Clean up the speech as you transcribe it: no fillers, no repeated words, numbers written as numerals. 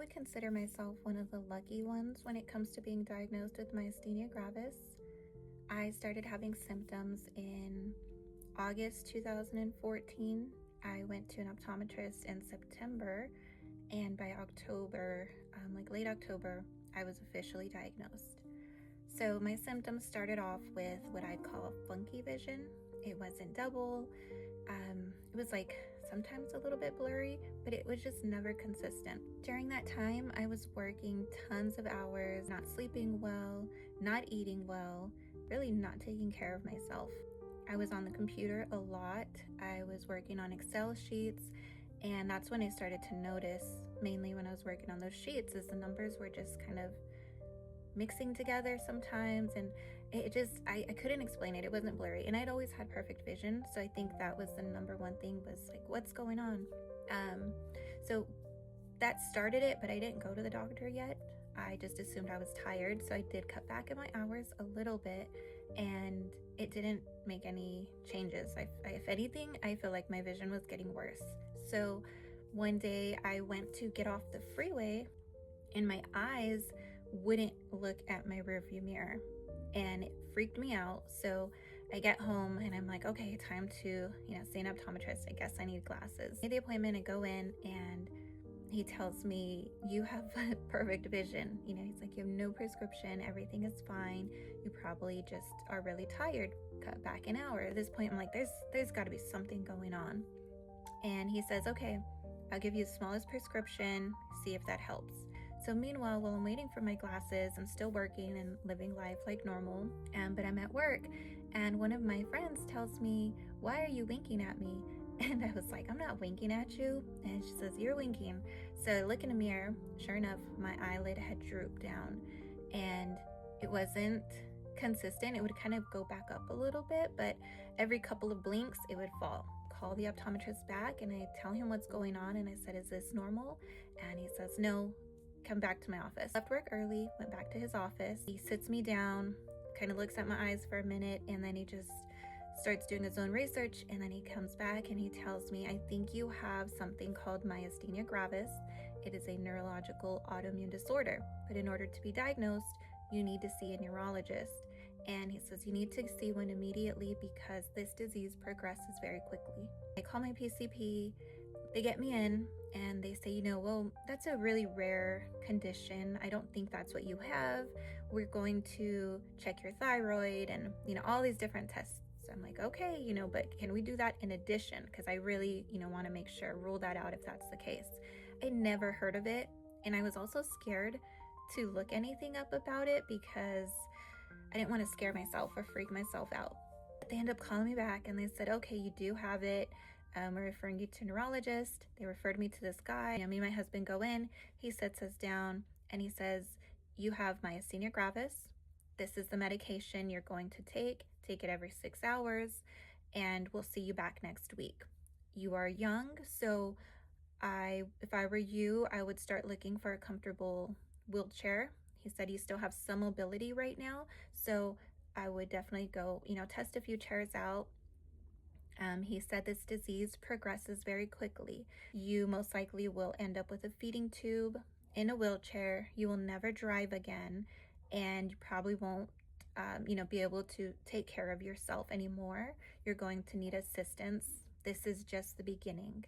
would consider myself one of the lucky ones when it comes to being diagnosed with myasthenia gravis. I started having symptoms in August 2014. I went to an optometrist in September, and by October, like late October, I was officially diagnosed. So my symptoms started off with what I'd call funky vision. It wasn't double. It was like sometimes a little bit blurry, but it was just never consistent. During that time, I was working tons of hours, not sleeping well, not eating well, really not taking care of myself. I was on the computer a lot. I was working on Excel sheets, and that's when I started to notice, mainly when I was working on those sheets, is the numbers were just kind of mixing together sometimes, and it just I couldn't explain it. It wasn't blurry, and I'd always had perfect vision, so I think that was the number one thing, was like, what's going on? So that started it, but I didn't go to the doctor yet. I just assumed I was tired, so I did cut back in my hours a little bit, and it didn't make any changes. If anything, I feel like my vision was getting worse. So one day I went to get off the freeway, and my eyes wouldn't look at my rearview mirror, and it freaked me out. So I get home and I'm like, okay, time to see an optometrist. I guess I need glasses. I made the appointment. I go in, and he tells me, you have perfect vision. He's like, you have no prescription, everything is fine, you probably just are really tired. Cut back an hour. At this point, I'm like, there's got to be something going on. And he says, okay, I'll give you the smallest prescription, see if that helps. So meanwhile, while I'm waiting for my glasses, I'm still working and living life like normal, but I'm at work, and one of my friends tells me, why are you winking at me? And I was like, I'm not winking at you. And she says, you're winking. So I look in a mirror. Sure enough, my eyelid had drooped down, and it wasn't consistent. It would kind of go back up a little bit, but every couple of blinks, it would fall. Call the optometrist back, and I tell him what's going on, and I said, is this normal? And he says, no, come back to my office. Left work early, went back to his office. He sits me down, kind of looks at my eyes for a minute, and then he just starts doing his own research, and then he comes back and he tells me, I think you have something called myasthenia gravis. It is a neurological autoimmune disorder, but in order to be diagnosed, you need to see a neurologist. And he says you need to see one immediately because this disease progresses very quickly. I call my PCP, they get me in, and they say, well, that's a really rare condition. I don't think that's what you have. We're going to check your thyroid and, all these different tests. So I'm like, okay, but can we do that in addition? Because I really, want to make sure, rule that out if that's the case. I never heard of it. And I was also scared to look anything up about it because I didn't want to scare myself or freak myself out. But they ended up calling me back, and they said, okay, you do have it. We're referring you to a neurologist. They referred me to this guy. Me and my husband go in. He sits us down, and he says, you have myasthenia gravis. This is the medication you're going to take. Take it every 6 hours, and we'll see you back next week. You are young, so if I were you, I would start looking for a comfortable wheelchair. He said you still have some mobility right now, so I would definitely go, test a few chairs out. He said this disease progresses very quickly. You most likely will end up with a feeding tube, in a wheelchair. You will never drive again, and you probably won't be able to take care of yourself anymore. You're going to need assistance. This is just the beginning.